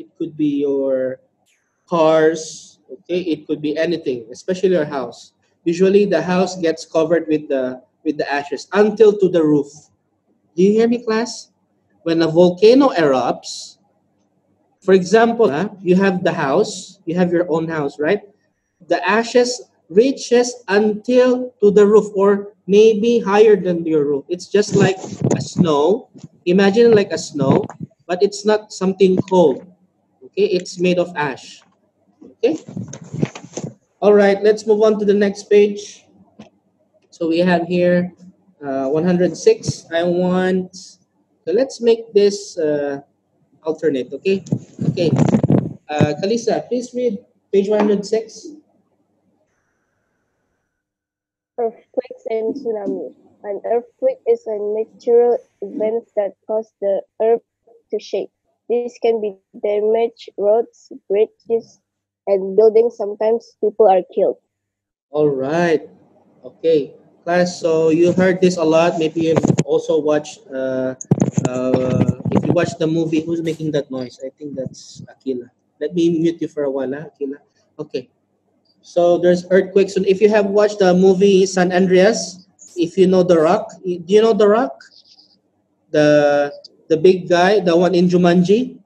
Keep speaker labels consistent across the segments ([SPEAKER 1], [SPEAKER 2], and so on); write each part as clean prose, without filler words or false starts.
[SPEAKER 1] It could be your cars, okay? It could be anything, especially your house. Usually the house gets covered with the ashes until to the roof. Do you hear me, class? When a volcano erupts, for example, you have the house, you have your own house, right? The ashes reaches until to the roof or maybe higher than your roof. It's just like a snow. Imagine like a snow, but it's not something cold. Okay, it's made of ash. Okay. All right, let's move on to the next page. So we have here 106. I want, so let's make this alternate, okay? Okay. Kalisa, please read page 106.
[SPEAKER 2] Earthquakes and tsunamis. An earthquake is a natural event that causes the earth to shake. This can be damage roads, bridges, and buildings. Sometimes people are killed.
[SPEAKER 1] All right. Okay. Class, so you heard this a lot. Maybe you've also watched, if you watch the movie, who's making that noise? I think that's Akila. Let me mute you for a while, Akila. Okay. So there's earthquakes. And if you have watched the movie San Andreas, if you know The Rock, do you know The Rock? The big guy, the one in Jumanji?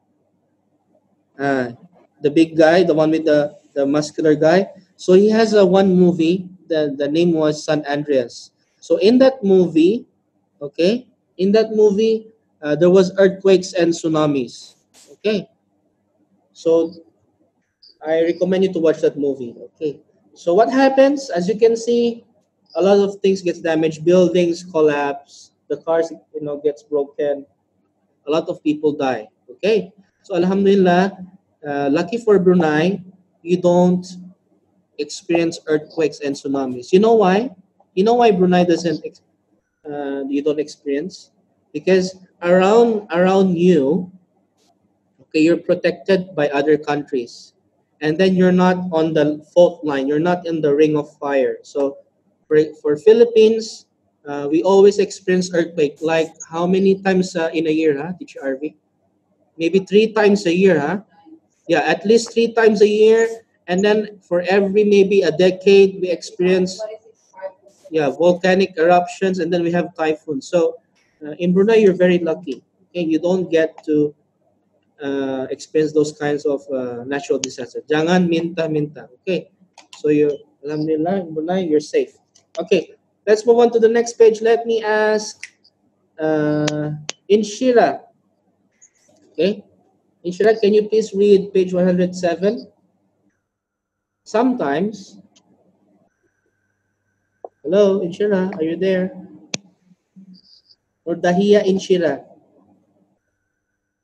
[SPEAKER 1] Uh, the big guy, the one with the muscular guy. So he has a one movie. The name was San Andreas. So in that movie, okay, in that movie, there was earthquakes and tsunamis. Okay, so I recommend you to watch that movie. Okay, so what happens? As you can see, a lot of things gets damaged. Buildings collapse. The cars, gets broken. A lot of people die. Okay, so Alhamdulillah, lucky for Brunei, you don't experience earthquakes and tsunamis. You know why? You know why Brunei doesn't? You don't experience because around you, okay, you're protected by other countries, and then you're not on the fault line. You're not in the ring of fire. So, for Philippines, we always experience earthquake. Like how many times in a year, Teacher RV? Maybe 3 times a year, Yeah, at least 3 times a year, and then for every maybe a decade, we experience volcanic eruptions, and then we have typhoons. So in Brunei, you're very lucky. Okay, you don't get to experience those kinds of natural disasters. Jangan minta-minta. Okay, so alhamdulillah, in Brunei, you're safe. Okay, let's move on to the next page. Let me ask Inshira. Okay, Inshira, can you please read page 107? Sometimes, hello, Inshira, are you there? Nurdahiya Inshira.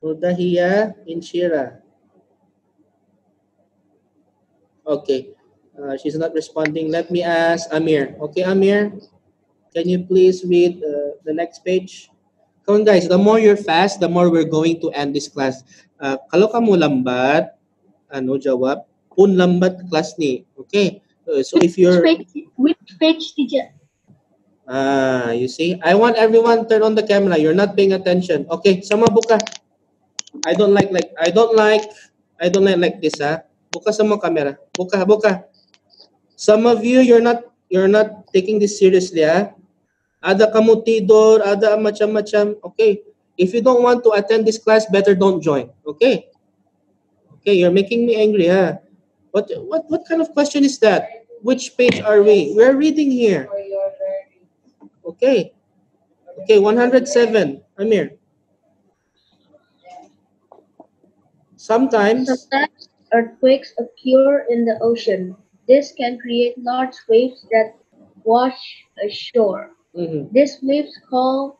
[SPEAKER 1] Nurdahiya Inshira. Okay, she's not responding. Let me ask Amir. Okay, Amir, can you please read the next page? Come on, guys. The more you're fast, the more we're going to end this class. Kalau kamu lambat, ano jawab? Pun lambat class ni. Okay. So if you're
[SPEAKER 3] which page, teacher?
[SPEAKER 1] You see, I want everyone turn on the camera. You're not paying attention. Okay, sama buka. I don't like this, Buka sama camera. Buka. Some of you, you're not taking this seriously, Ada kamu tidur, ada macam-macam. Okay. If you don't want to attend this class, better don't join. Okay. Okay, you're making me angry, What kind of question is that? Which page are we? We're reading here. Okay. Okay, 107. Amir. Sometimes
[SPEAKER 3] Earthquakes occur in the ocean. This can create large waves that wash ashore. These waves, called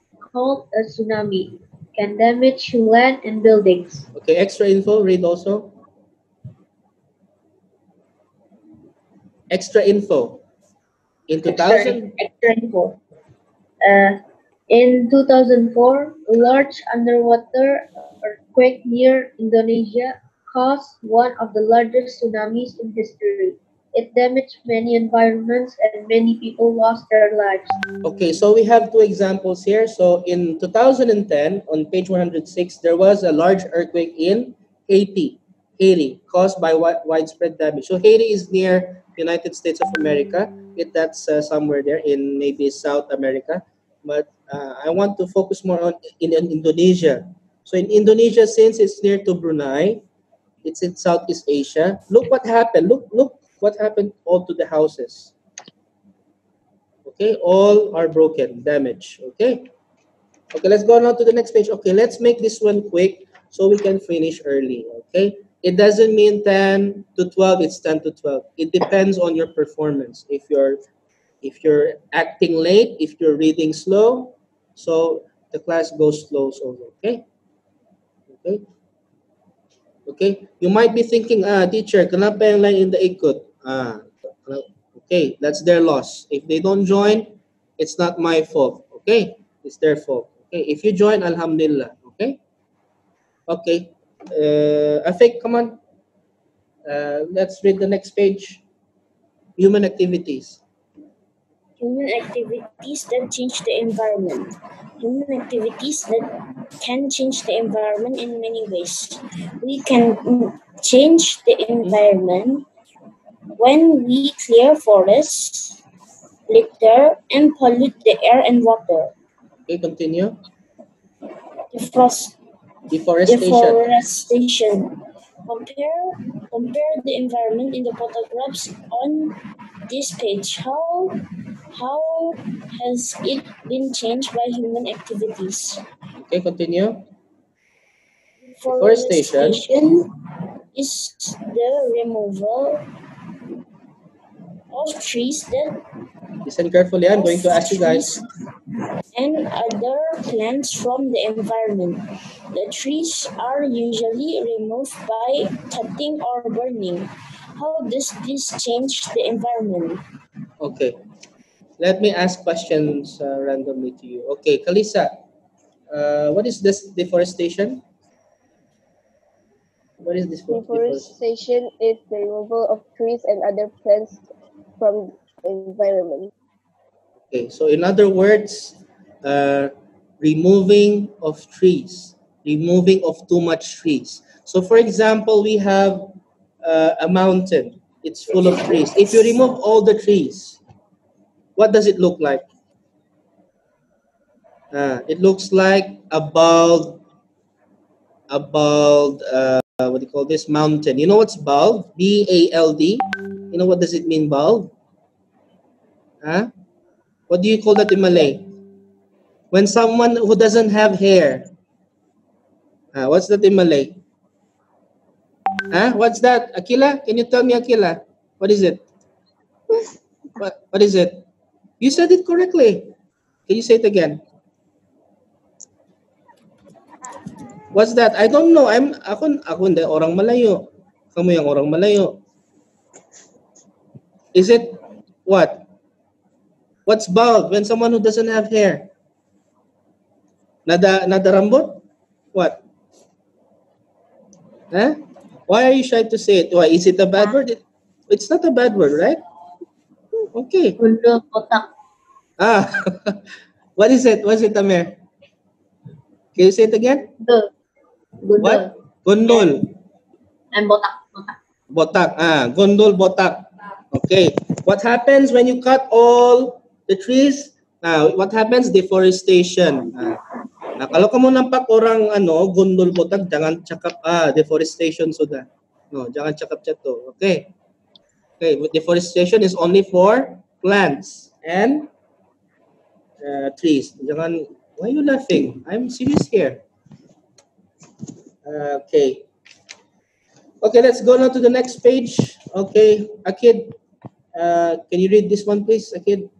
[SPEAKER 3] a tsunami, can damage land and buildings.
[SPEAKER 1] Okay, extra info, read also. Extra info. In 2000?
[SPEAKER 3] Extra info. In 2004, a large underwater earthquake near Indonesia caused one of the largest tsunamis in history. It damaged many environments and many people lost their lives.
[SPEAKER 1] Okay, so we have two examples here. So in 2010, on page 106, there was a large earthquake in Haiti. Haiti, caused by widespread damage. So Haiti is near United States of America. That's somewhere there in maybe South America. But I want to focus more on in Indonesia. So in Indonesia, since it's near to Brunei, it's in Southeast Asia. Look what happened. Look what happened all to the houses. Okay, all are broken, damaged. Okay. Okay, let's go now to the next page. Okay, let's make this one quick so we can finish early. Okay, it doesn't mean 10 to 12, it's 10 to 12. It depends on your performance. If you're acting late, if you're reading slow, so the class goes slow. So okay, okay, okay. You might be thinking, teacher, kenapa yang lain in the ikut? Okay, that's their loss. If they don't join, it's not my fault. Okay, it's their fault. Okay, if you join, alhamdulillah. Okay. Okay. Afik, come on. Let's read the next page. Human activities.
[SPEAKER 4] Human activities that change the environment. Human activities that can change the environment in many ways. We can change the environment when we clear forests, litter, and pollute the air and water.
[SPEAKER 1] Okay, continue.
[SPEAKER 4] Defrost,
[SPEAKER 1] Deforestation.
[SPEAKER 4] Deforestation. Compare the environment in the photographs on this page. How has it been changed by human activities?
[SPEAKER 1] Okay, continue. Deforestation.
[SPEAKER 4] Deforestation is the removal of trees that
[SPEAKER 1] Listen carefully. I'm going to ask you guys.
[SPEAKER 4] and other plants from the environment. The trees are usually removed by cutting or burning. How does this change the environment?
[SPEAKER 1] Okay. Let me ask questions randomly to you. Okay, Kalisa. What is this deforestation? What is this deforestation?
[SPEAKER 2] Deforestation is the removal of trees and other plants from the environment.
[SPEAKER 1] Okay, so in other words, removing of trees, removing of too much trees. So, for example, we have a mountain. It's full of trees. If you remove all the trees, what does it look like? It looks like a bald, what do you call this, mountain. You know what's bald? B-A-L-D. You know what does it mean, bald? Huh? What do you call that in Malay? When someone who doesn't have hair. What's that in Malay? What's that? Akila? Can you tell me, Akila? What is it? What is it? You said it correctly. Can you say it again? What's that? I don't know. Ako hindi orang Malayo. Kamu yang orang Malayo. Is it what? What's bald when someone who doesn't have hair? Nada rambut? What? Why are you shy to say it? Why is it a bad word? It's not a bad word, right? Okay.
[SPEAKER 3] Gundul kotak.
[SPEAKER 1] What is it? What is it, Amir? Can you say it again?
[SPEAKER 3] Gundul.
[SPEAKER 1] What? Gondol.
[SPEAKER 3] And botak.
[SPEAKER 1] Botak. Gondol botak. Okay. What happens when you cut all the trees? What happens? Deforestation. Kalau kamu nampak orang gondol botak, jangan cakap deforestation sudah. No, jangan cakap jatuh. Okay. Okay, deforestation is only for plants and trees. Jangan, why are you laughing? I'm serious here. Okay. Okay, let's go now to the next page. Okay, Akid, can you read this one, please, Akid?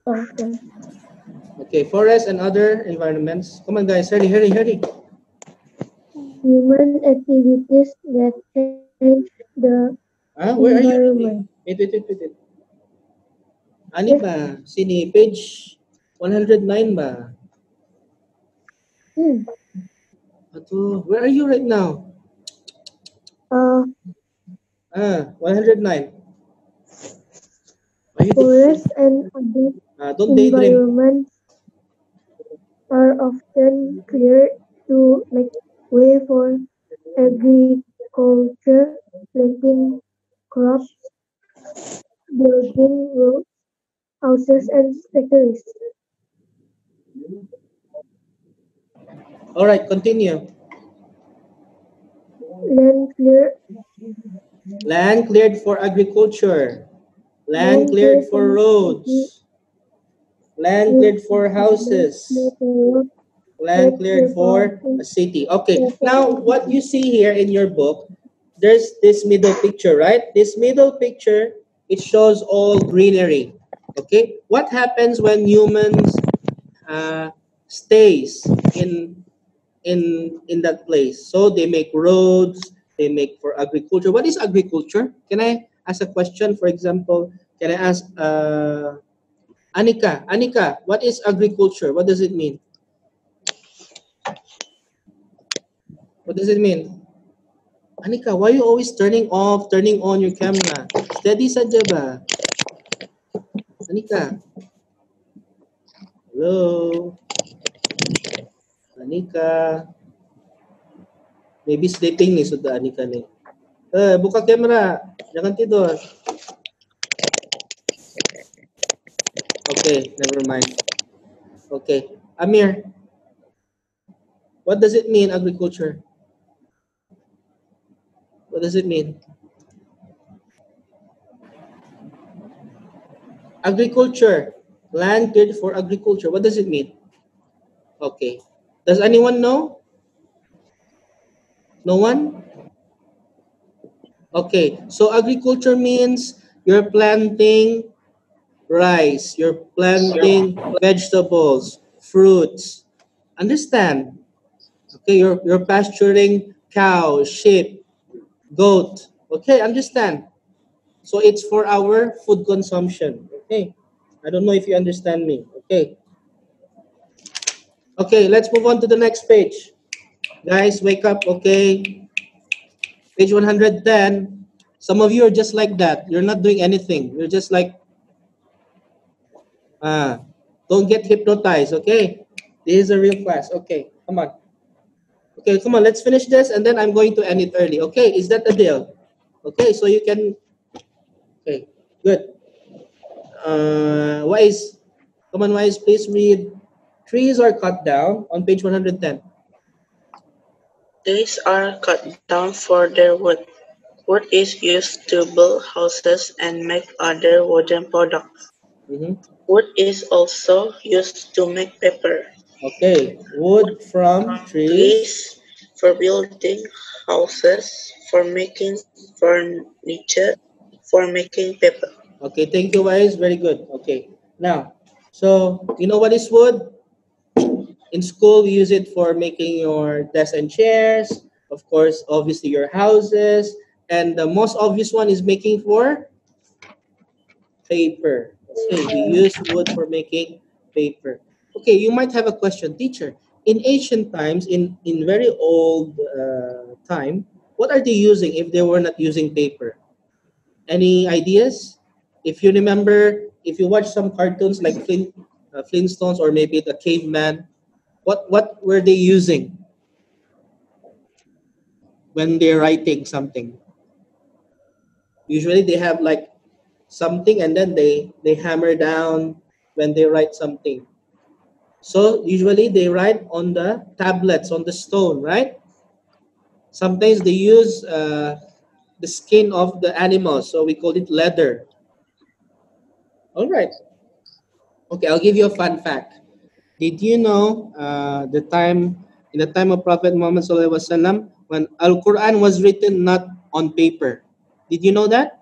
[SPEAKER 2] Okay.
[SPEAKER 1] Okay, forests and other environments. Come on, guys, hurry.
[SPEAKER 2] Human activities that change the
[SPEAKER 1] Where are you
[SPEAKER 2] environment.
[SPEAKER 1] reading? Wait. Ani ba? Sini, page 109 ba? Ato, where are you right now? 109.
[SPEAKER 2] Forests and other
[SPEAKER 1] Don't daydream.
[SPEAKER 2] environments are often cleared to make
[SPEAKER 3] way for agriculture, planting crops, building roads, houses, and factories.
[SPEAKER 1] All right, continue.
[SPEAKER 3] Land clear,
[SPEAKER 1] Land cleared for agriculture. Land
[SPEAKER 3] land
[SPEAKER 1] cleared
[SPEAKER 3] clear
[SPEAKER 1] for
[SPEAKER 3] for
[SPEAKER 1] roads. Land cleared for
[SPEAKER 3] land clear
[SPEAKER 1] houses.
[SPEAKER 3] for road,
[SPEAKER 1] Land
[SPEAKER 3] land
[SPEAKER 1] cleared
[SPEAKER 3] clear for
[SPEAKER 1] for a city. Okay,
[SPEAKER 3] clear for
[SPEAKER 1] now what you see here in your book, there's this middle picture, right? This middle picture, it shows all greenery. Okay, what happens when humans stays in that place? So they make roads, they make for agriculture. What is agriculture? Can I ask a question? For example, can I ask Anika? Anika, what is agriculture? What does it mean? What does it mean? Anika, why are you always turning off, turning on your camera? Steady saja ba? Anika, hello? Anika, maybe sleeping nih sudah Anika nih. Buka camera, jangan tidur. Okay, never mind. Okay, Amir, what does it mean agriculture? What does it mean? Agriculture, land cleared for agriculture. What does it mean? Okay, does anyone know? No one? Okay, so agriculture means you're planting rice, you're planting vegetables, fruits. Understand? Okay, you're pasturing cow, sheep, goat. Okay, understand? So it's for our food consumption. Okay. I don't know if you understand me. Okay. Okay, let's move on to the next page. Guys, wake up, okay? Page 110. Some of you are just like that. You're not doing anything. You're just like, ah, don't get hypnotized, okay? This is a real class. Okay, come on. Okay, come on, let's finish this and then I'm going to end it early. Okay, is that a deal? Okay, so you can, okay, good. Wise, come on, Wise, please read. Trees are cut down on page 110.
[SPEAKER 5] Trees are cut down for their wood. Wood is used to build houses and make other wooden products.
[SPEAKER 1] Mhm.
[SPEAKER 5] Wood is also used to make paper.
[SPEAKER 1] Okay, wood from trees.
[SPEAKER 5] Trees for building houses, for making furniture, for making paper.
[SPEAKER 1] Okay, thank you, Wise. Very good. Okay, now, so you know what is wood? In school, we use it for making your desks and chairs. Of course, obviously your houses. And the most obvious one is making for paper. Okay, we use wood for making paper. Okay, you might have a question, teacher. In ancient times, in very old time, what are they using if they were not using paper? Any ideas? If you remember, if you watch some cartoons like Flintstones or maybe the Caveman, what were they using when they're writing something? Usually they have like something and then they hammer down when they write something. So usually they write on the tablets, on the stone, right? Sometimes they use the skin of the animals, so we call it leather. All right. Okay, I'll give you a fun fact. Did you know the time in the time of Prophet Muhammad Sallallahu Alaihi Wasallam when Al Quran was written not on paper? Did you know that?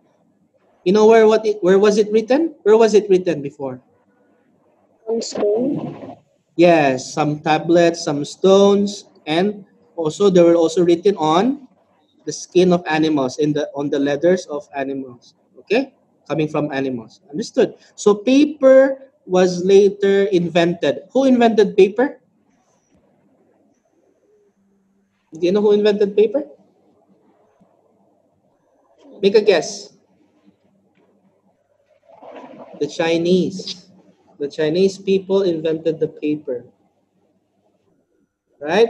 [SPEAKER 1] You know where was it written? Where was it written before?
[SPEAKER 2] On stone.
[SPEAKER 1] Yes, some tablets, some stones, and also they were also written on the skin of animals in the on the leathers of animals. Okay, coming from animals. Understood. So paper was later invented. Who invented paper? Do you know who invented paper? Make a guess. The Chinese. The Chinese people invented the paper, right?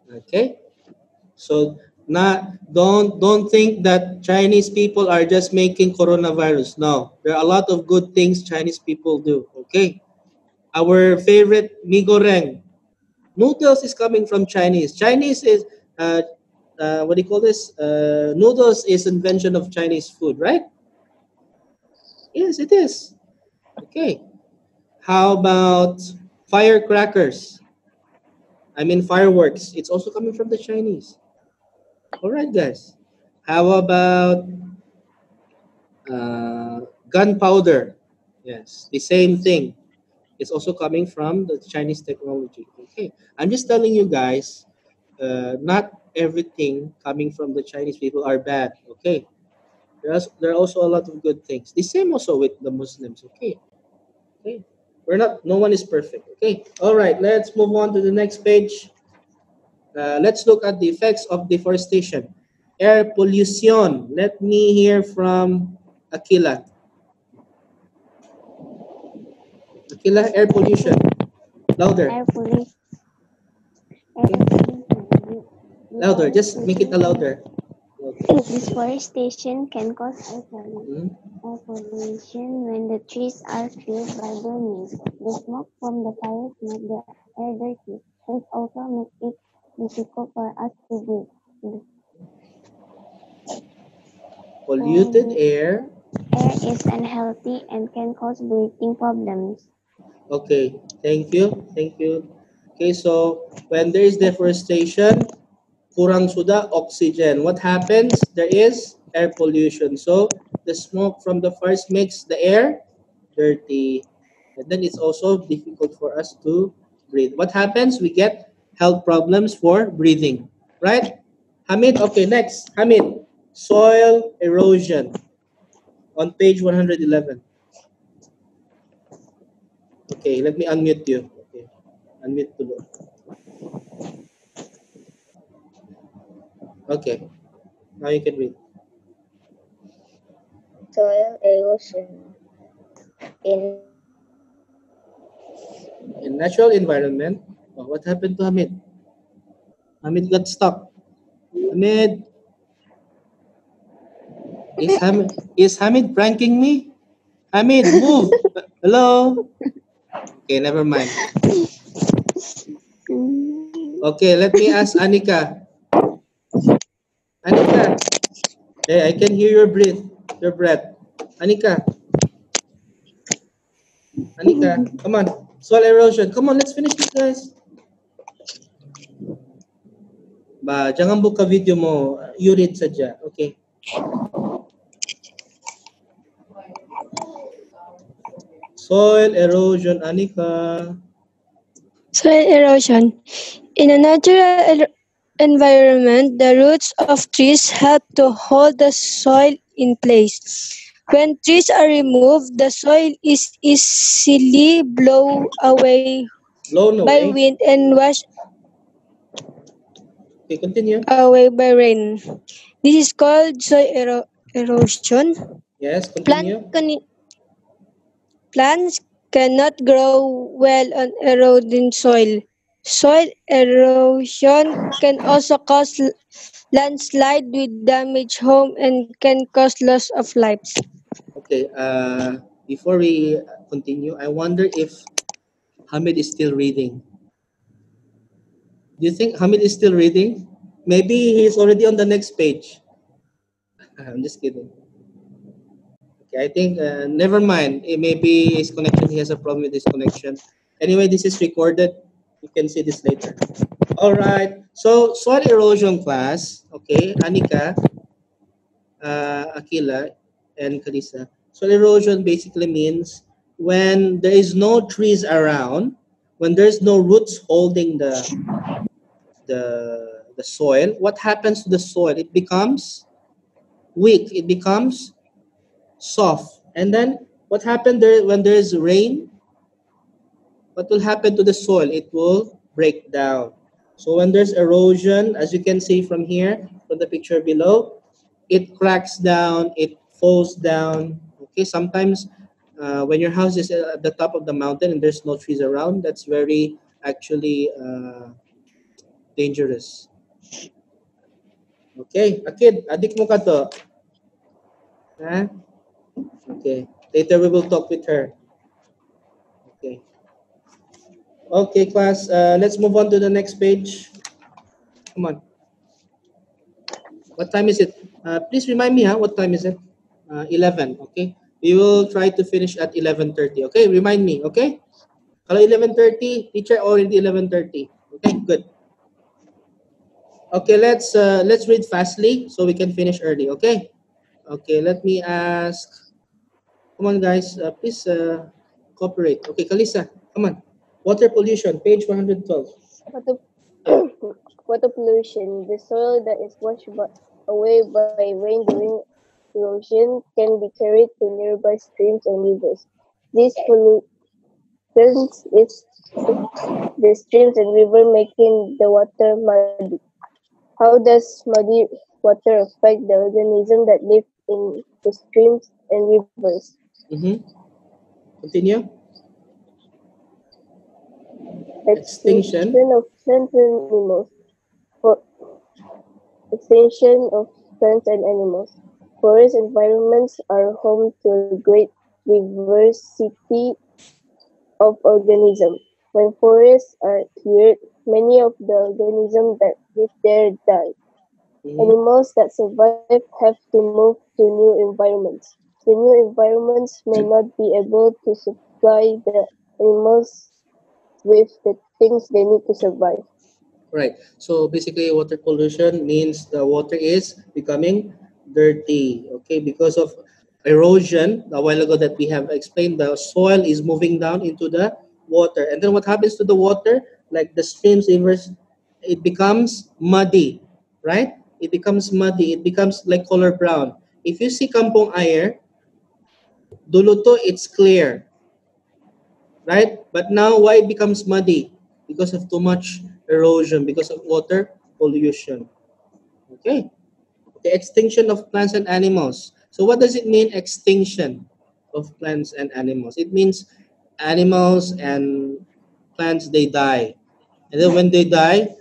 [SPEAKER 1] Okay, so not don't think that Chinese people are just making coronavirus. No, there are a lot of good things Chinese people do. Okay, our favorite mi goreng noodles is coming from Chinese. Chinese is uh, what do you call this? Noodles is invention of Chinese food, right? Yes, it is. Okay. How about firecrackers? I mean fireworks. It's also coming from the Chinese. All right, guys. How about uh, gunpowder? Yes, the same thing. It's also coming from the Chinese technology. Okay, I'm just telling you guys, not everything coming from the Chinese people are bad. Okay, there are also a lot of good things. The same also with the Muslims. Okay, okay, we're not. No one is perfect. Okay, all right. Let's move on to the next page. Let's look at the effects of deforestation. Air pollution. Let me hear from Akila. Akila, air pollution. Louder.
[SPEAKER 2] Air pollution. Air
[SPEAKER 1] Okay.
[SPEAKER 2] pollution.
[SPEAKER 1] Louder. Just make it a
[SPEAKER 2] Deforestation.
[SPEAKER 1] louder. Louder.
[SPEAKER 2] Deforestation can cause
[SPEAKER 1] Hmm?
[SPEAKER 2] air pollution when the trees are killed by burning. The smoke from the fires make the air dirty. This also makes it difficult for us to breathe. The
[SPEAKER 1] Polluted
[SPEAKER 2] polluted
[SPEAKER 1] air.
[SPEAKER 2] air is unhealthy and can cause breathing problems.
[SPEAKER 1] Okay. Thank you. Thank you. Okay. So when there is deforestation, kurang sudah oxygen. What happens? There is air pollution. So the smoke from the fires makes the air dirty. And then it's also difficult for us to breathe. What happens? We get health problems for breathing. Right? Hamid, okay, next. Hamid, soil erosion on page 111. Okay, let me unmute you. Okay, unmute to look. Okay, now you can read.
[SPEAKER 4] Soil erosion. In natural environment,
[SPEAKER 1] In natural environment, oh, what happened to Hamid? Hamid got stuck. Hamid, is Hamid pranking me? Hamid, move. Hello. Okay, never mind. Okay, let me ask Anika. Anika, hey, I can hear your breath. Your breath. Anika, Anika, come on. Soil erosion. Come on, let's finish this, guys. Ba, jangan buka video mo. You read saja. Okay. Soil erosion, Anika.
[SPEAKER 6] Soil erosion. In a natural environment, the roots of trees help to hold the soil in place. When trees are removed, the soil is easily blown away
[SPEAKER 1] Blown
[SPEAKER 6] by
[SPEAKER 1] away.
[SPEAKER 6] wind and washed
[SPEAKER 1] Okay, continue.
[SPEAKER 6] away by rain. This is called erosion.
[SPEAKER 1] Yes,
[SPEAKER 6] Plant
[SPEAKER 1] continue.
[SPEAKER 6] can, Plants cannot grow well on eroding soil. Soil erosion can also cause landslide with damaged home and can cause loss of lives.
[SPEAKER 1] Okay, before we continue, I wonder if Hamid is still reading. Do you think Hamid is still reading? Maybe he's already on the next page. I'm just kidding. Okay, I think never mind. Maybe his connection. He has a problem with his connection. Anyway, this is recorded. You can see this later. All right. So soil erosion class. Okay, Anika, Akila, and Kalisa. Soil erosion basically means when there is no trees around, when there's no roots holding the soil, what happens to the soil? It becomes weak. It becomes soft. And then what happened there when there is rain? What will happen to the soil? It will break down. So when there's erosion, as you can see from here, from the picture below, it cracks down, it falls down. Okay, sometimes when your house is at the top of the mountain and there's no trees around, that's very actually dangerous. Okay, Akid, adik mo ka to. Ha? Okay. Later we will talk with her. Okay. Okay, class. Let's move on to the next page. Come on. What time is it? Please remind me, what time is it? 11, okay? We will try to finish at 11:30, okay? Remind me, okay? Kalau 11:30, teacher already 11:30. Okay, good. Okay, let's read fastly so we can finish early, okay? Okay, let me ask. Come on, guys. Please cooperate. Okay, Kalisa, come on. Water pollution, page 112.
[SPEAKER 2] Water, water pollution. The soil that is washed away by rain during erosion can be carried to nearby streams and rivers. These pollutants is the streams and river making the water muddy. How does muddy water affect the organisms that live in the streams and rivers?
[SPEAKER 1] Mm-hmm. Continue.
[SPEAKER 2] Extinction
[SPEAKER 1] Extinction.
[SPEAKER 2] of plants and animals. For extinction of plants and animals. Forest environments are home to a great diversity of organisms. When forests are cleared, many of the organisms that live there die.
[SPEAKER 1] Mm-hmm.
[SPEAKER 2] Animals that survive have to move to new environments. The new environments may not be able to supply the animals with the things they need to survive.
[SPEAKER 1] Right. So basically, water pollution means the water is becoming dirty. Okay, because of erosion. A while ago that we have explained, the soil is moving down into the water, and then what happens to the water? Like the streams, rivers, it becomes muddy. Right. It becomes muddy. It becomes like color brown. If you see Kampong Ayer, Duluto, it's clear, right? But now why it becomes muddy? Because of too much erosion, because of water pollution. Okay. The extinction of plants and animals. So what does it mean, extinction of plants and animals? It means animals and plants, they die. And then when they die,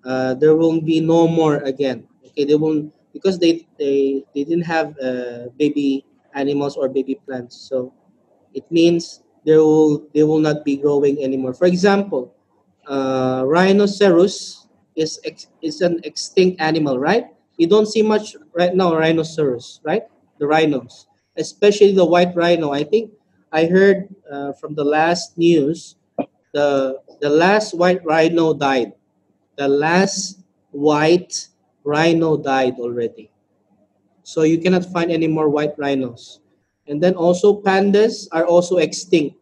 [SPEAKER 1] there will be no more again. Okay, they won't, because they didn't have baby animals or baby plants. So it means they will not be growing anymore. For example, rhinoceros is an extinct animal, right? You don't see much right now rhinoceros, right? The rhinos, especially the white rhino. I think I heard from the last news, the last white rhino died. The last white rhino died already. So you cannot find any more white rhinos. And then also pandas are also extinct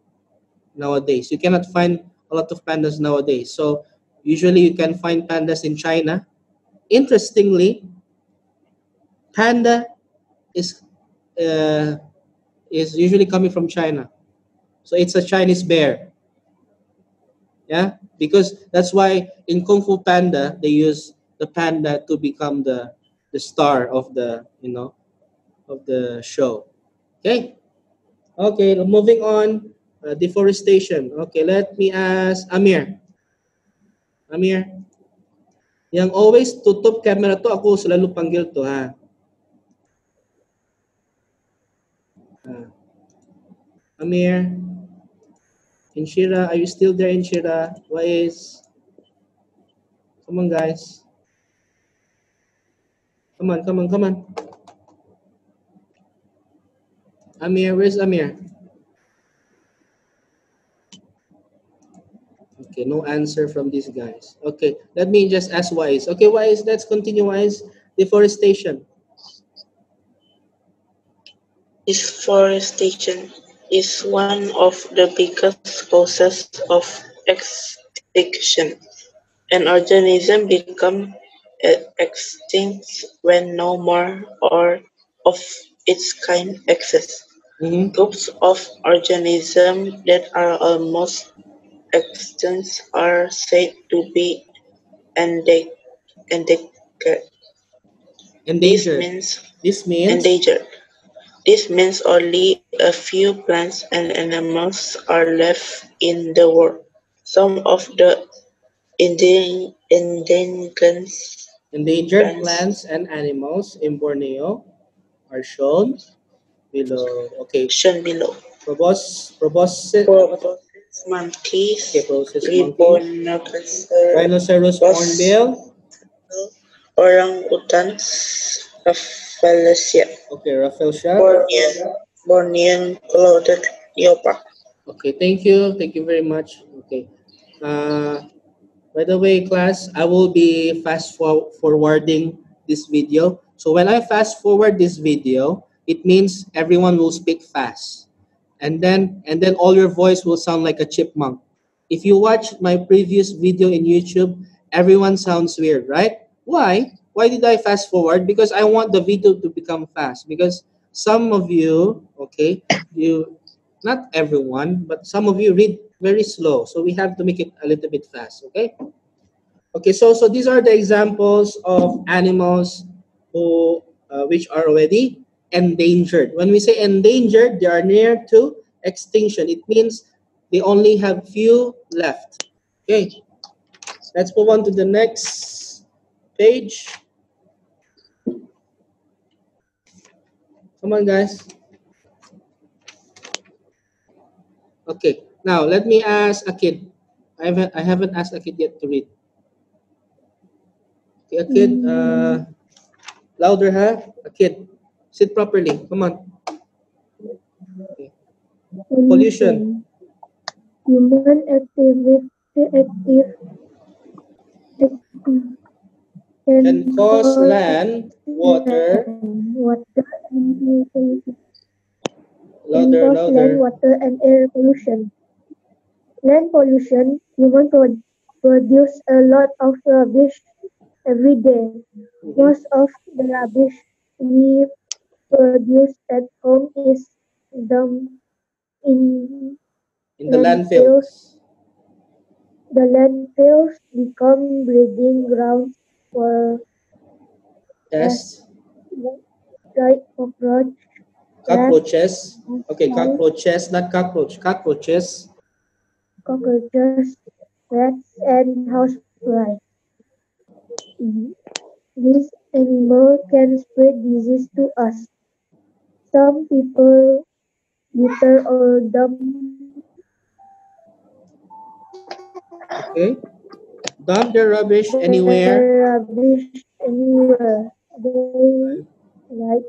[SPEAKER 1] nowadays. You cannot find a lot of pandas nowadays. So usually you can find pandas in China. Interestingly, panda is uh, is usually coming from China. So it's a Chinese bear. Yeah, because that's why in Kung Fu Panda they use the panda to become the star of the of the show. Okay. Okay, moving on. Deforestation. Okay, let me ask Amir. Amir, yang always tutup camera to, ako selalu panggil to, ha. Ah, Amir, Inshira, are you still there, Inshira? What is? Come on, guys. Come on, come on, come on. Amir, where's Amir? Okay, no answer from these guys. Okay, let me just ask Wise. Okay, Wise, let's continue, Wise. Deforestation.
[SPEAKER 5] Deforestation is one of the biggest causes of extinction. An organism becomes extinct when no more or of its kind exists.
[SPEAKER 1] Mm-hmm.
[SPEAKER 5] Groups of organisms that are almost extinct are said to be endangered. This
[SPEAKER 1] Endangered.
[SPEAKER 5] means
[SPEAKER 1] This means
[SPEAKER 5] endangered. This means only a few plants and animals are left in the world. Some of the Endangered
[SPEAKER 1] Endangered
[SPEAKER 5] plants
[SPEAKER 1] plants and animals in Borneo are shown below. Okay,
[SPEAKER 5] shown below.
[SPEAKER 1] what?
[SPEAKER 5] Proboscis monkeys,
[SPEAKER 1] Okay, process monkey,
[SPEAKER 5] Rhinoceros,
[SPEAKER 1] rhinoceros hornbill.
[SPEAKER 5] orangutans, Rafflesia,
[SPEAKER 1] Okay, Rafael Shah.
[SPEAKER 5] Bornean clouded leopard.
[SPEAKER 1] Okay, thank you very much. Okay, uh, by the way, class, I will be forwarding this video. So when I fast forward this video, it means everyone will speak fast. And then all your voice will sound like a chipmunk. If you watch my previous video in YouTube, everyone sounds weird, right? Why? Why did I fast forward? Because I want the video to become fast. Because some of you, okay, you not everyone, but some of you read very slow. So we have to make it a little bit fast, okay? Okay, so these are the examples of animals who which are already endangered. When we say endangered, they are near to extinction. It means they only have few left. Okay, let's move on to the next page. Come on, guys. Okay, now let me ask a kid. I haven't asked a kid yet to read. Okay, a kid. Louder, huh? A kid. Sit properly. Come on. Okay. Pollution
[SPEAKER 6] Pollution. Human active
[SPEAKER 1] can
[SPEAKER 6] can
[SPEAKER 1] cause
[SPEAKER 6] cause
[SPEAKER 1] land,
[SPEAKER 6] land,
[SPEAKER 1] water,
[SPEAKER 6] water, and air pollution.
[SPEAKER 1] louder, louder.
[SPEAKER 6] Land pollution. Humans produce a lot of rubbish every day.
[SPEAKER 1] Mhm.
[SPEAKER 6] Most of the rubbish we produce at home is dumped in
[SPEAKER 1] In the
[SPEAKER 6] landfills.
[SPEAKER 1] landfills.
[SPEAKER 6] The landfills become breeding grounds for pests
[SPEAKER 1] Yes.
[SPEAKER 6] like cockroach, rats,
[SPEAKER 1] Cockroaches. Okay,
[SPEAKER 6] flies,
[SPEAKER 1] cockroaches, not cockroach. Cockroaches.
[SPEAKER 6] cockroaches, rats, and houseflies. These animals can spread disease to us. Some people litter or
[SPEAKER 1] Okay. Dump their rubbish anywhere.
[SPEAKER 6] their rubbish anywhere they like.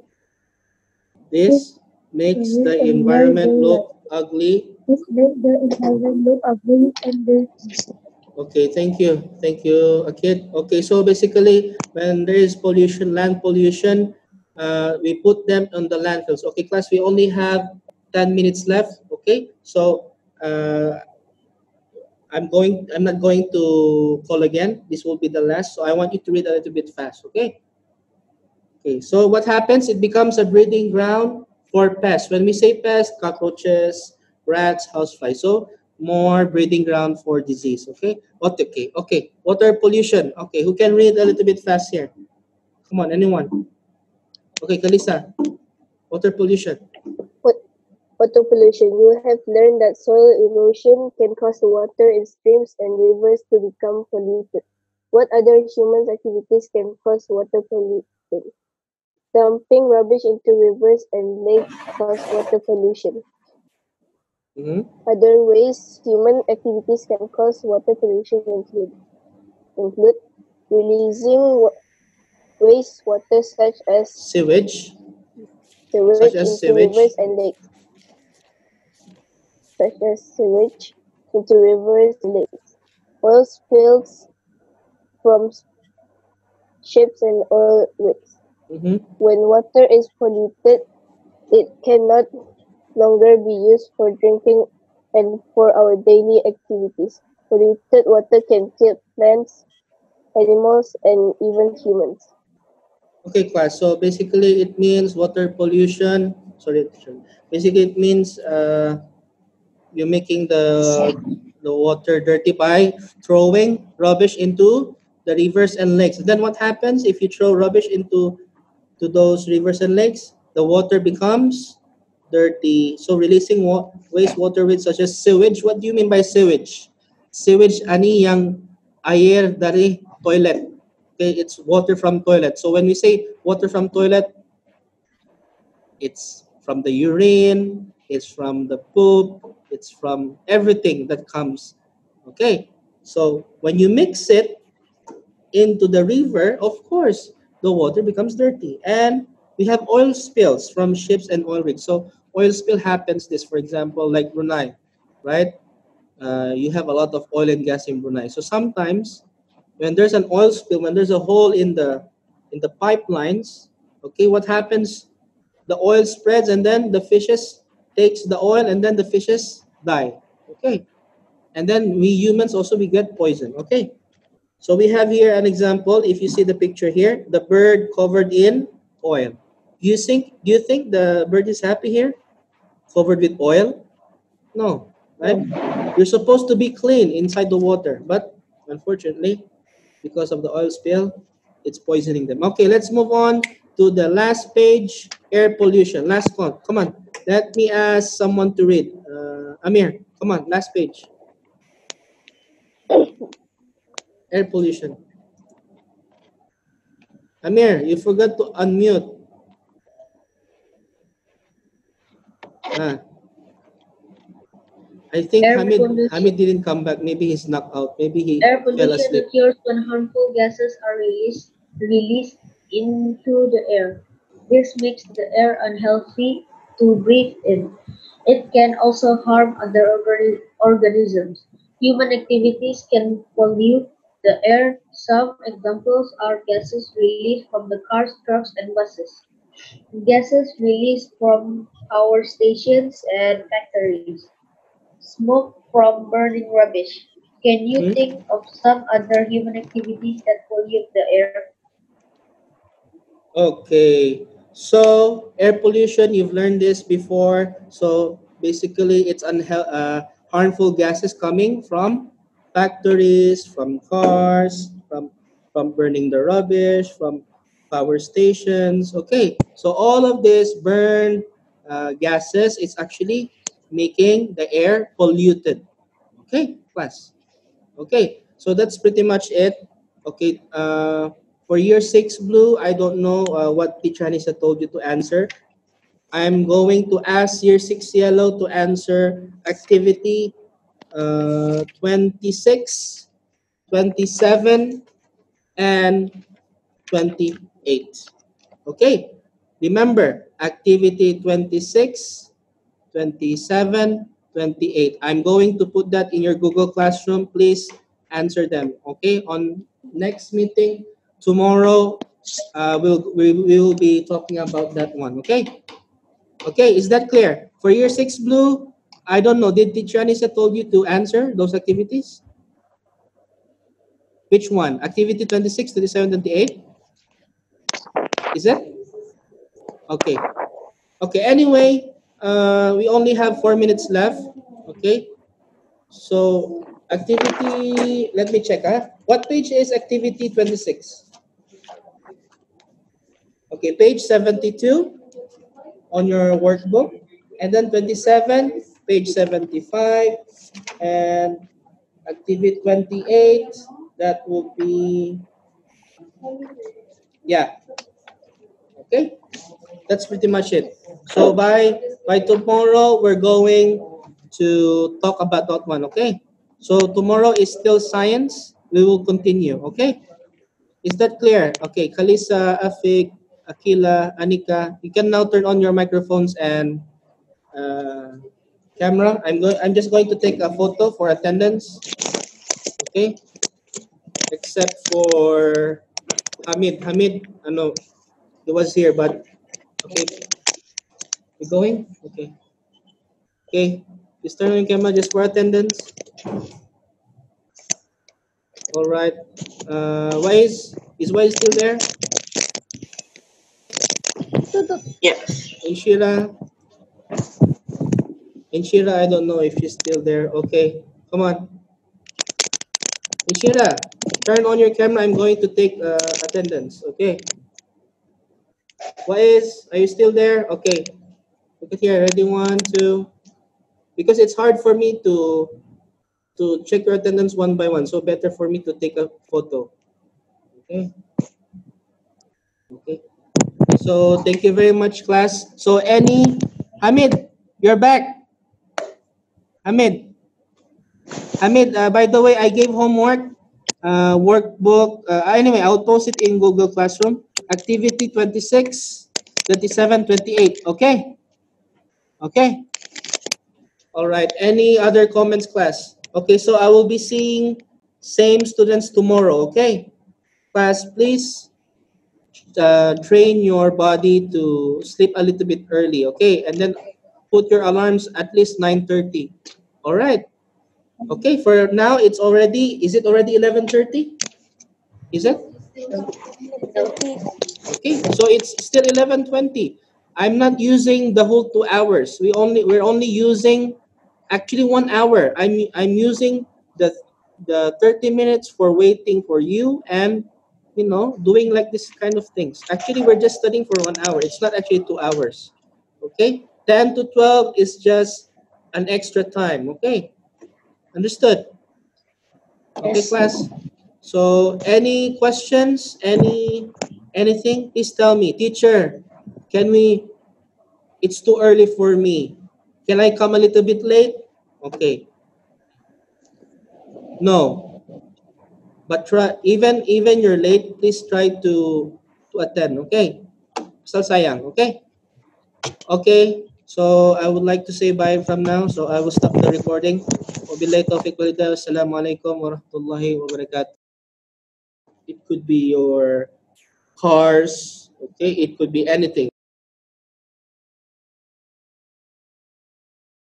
[SPEAKER 6] This
[SPEAKER 1] This makes
[SPEAKER 6] rubbish
[SPEAKER 1] the
[SPEAKER 6] anywhere
[SPEAKER 1] environment
[SPEAKER 6] they like.
[SPEAKER 1] look ugly.
[SPEAKER 6] This makes the environment look ugly and dirty.
[SPEAKER 1] Okay, thank you. Thank you, Akid. Okay, so basically, when there is pollution, land pollution, we put them on the landfills. Okay, class, we only have 10 minutes left. Okay, so I'm not going to call again. This will be the last. So I want you to read a little bit fast. Okay. Okay. So what happens? It becomes a breeding ground for pests. When we say pests, cockroaches, rats, houseflies. So more breeding ground for disease. Okay. Okay. Okay. Water pollution. Okay. Who can read a little bit fast here? Come on, anyone? Okay, Kalisa. Water pollution.
[SPEAKER 2] What water pollution? You have learned that soil erosion can cause the water in streams and rivers to become polluted. What other human activities can cause water pollution? Dumping rubbish into rivers and lakes cause water pollution.
[SPEAKER 1] Mm-hmm.
[SPEAKER 2] Other ways human activities can cause water pollution include releasing wastewater
[SPEAKER 1] Sewage, such
[SPEAKER 2] sewage
[SPEAKER 1] as
[SPEAKER 2] into rivers
[SPEAKER 1] sewage.
[SPEAKER 2] and lakes, such as sewage into rivers and lakes. Oil spills from ships and oil rigs.
[SPEAKER 1] Mm-hmm.
[SPEAKER 2] When water is polluted, it cannot longer be used for drinking and for our daily activities. Polluted water can kill plants, animals, and even humans.
[SPEAKER 1] Okay, class. So basically, it means water pollution. Sorry, teacher. Basically, it means you're making the water dirty by throwing rubbish into the rivers and lakes. Then what happens if you throw rubbish into to those rivers and lakes? The water becomes dirty. So releasing wastewater with such as sewage. What do you mean by sewage? Sewage ani yang air dari toilet. Okay, it's water from toilet. So when we say water from toilet, it's from the urine, it's from the poop, it's from everything that comes. Okay, so when you mix it into the river, of course, the water becomes dirty. And we have oil spills from ships and oil rigs. So oil spill happens this, for example, like Brunei, right? You have a lot of oil and gas in Brunei. So sometimes when there's an oil spill, when there's a hole in the pipelines, okay, what happens? The oil spreads and then the fishes takes the oil and then the fishes die. Okay. And then we humans also we get poison. Okay. So we have here an example. If you see the picture here, the bird covered in oil. Do you think the bird is happy here? Covered with oil? No, right?
[SPEAKER 3] No.
[SPEAKER 1] You're supposed to be clean inside the water, but unfortunately, because of the oil spill, it's poisoning them. Okay, let's move on to the last page, air pollution. Last one. Come on. Let me ask someone to read. Amir, come on, last page. Air pollution. Amir, you forgot to unmute. Ah, I think
[SPEAKER 3] Air
[SPEAKER 1] Hamid
[SPEAKER 3] pollution.
[SPEAKER 1] didn't come back. Maybe he's knocked out. Maybe he
[SPEAKER 3] Air
[SPEAKER 1] fell
[SPEAKER 3] pollution
[SPEAKER 1] asleep.
[SPEAKER 3] occurs when harmful gases are released into the air. This makes the air unhealthy to breathe in. It can also harm other organisms. Human activities can pollute the air. Some examples are gases released from the cars, trucks, and buses. Gases released from power stations and factories. Smoke from burning rubbish. Can you
[SPEAKER 1] Hmm?
[SPEAKER 3] think of some other human activities that pollute the air?
[SPEAKER 1] Okay. So air pollution, you've learned this before. So basically, it's harmful gases coming from factories, from cars, from burning the rubbish, from power stations. Okay. So all of this burned gases is actually making the air polluted. Okay, class. Okay, so that's pretty much it. Okay, for year six blue, I don't know what teacher Anissa told you to answer. I'm going to ask year six yellow to answer activity 26, 27, and 28. Okay, remember activity 26, 27, 28. I'm going to put that in your Google Classroom. Please answer them. Okay. On next meeting tomorrow, we will be talking about that one. Okay. Okay. Is that clear? For year six blue, I don't know. Did Teacher Anissa told you to answer those activities? Which one? Activity 26, 27, 28? Is it? Okay. Okay. Anyway, we only have 4 minutes left. Okay. So activity, let me check. What page is activity 26? Okay, page 72 on your workbook. And then 27, page 75. And activity 28, that will be, yeah, okay. That's pretty much it. So by tomorrow, we're going to talk about that one, okay? So tomorrow is still science. We will continue, okay? Is that clear? Okay, Kalisa, Afik, Akila, Anika, you can now turn on your microphones and camera. I'm just going to take a photo for attendance. Okay, except for Hamid. Hamid, ano, he was here, but okay, you going? Okay, okay. Just turn on your camera just for attendance. All right. Wise still there?
[SPEAKER 5] Yes.
[SPEAKER 1] Inshira, Inshira, I don't know if she's still there. Okay, come on. Inshira, turn on your camera. I'm going to take attendance. Okay. Are you still there? Okay. Look at here. Ready? One, two. Because it's hard for me to check your attendance one by one. So better for me to take a photo. Okay. Okay. So thank you very much, class. So Hamid, you're back. Hamid, by the way, I gave homework, workbook. Anyway, I'll post it in Google Classroom. Activity 26, 27, 28. Okay. Okay. All right. Any other comments, class? Okay. So I will be seeing same students tomorrow. Okay. Class, please train your body to sleep a little bit early. Okay. And then put your alarms at least 9:30. All right. Okay, for now it's already, is it already 11:30? Is it? Okay, so it's still 11:20. I'm not using the whole 2 hours. We're only using actually 1 hour. I'm using the 30 minutes for waiting for you and doing like this kind of things. Actually, we're just studying for 1 hour. It's not actually 2 hours. Okay? 10 to 12 is just an extra time. Okay? Understood? Okay,
[SPEAKER 4] Yes.
[SPEAKER 1] class. So, any questions? Anything? Please tell me, teacher. Can we? It's too early for me. Can I come a little bit late? Okay. No, but try. Even you're late. Please try to attend. Okay. Sal sayang. Okay. Okay. So I would like to say bye from now. So I will stop the recording. Wabillahi taufiq walhidayah. Wassalamualaikum warahmatullahi wabarakatuh. It could be your cars, okay? It could be anything.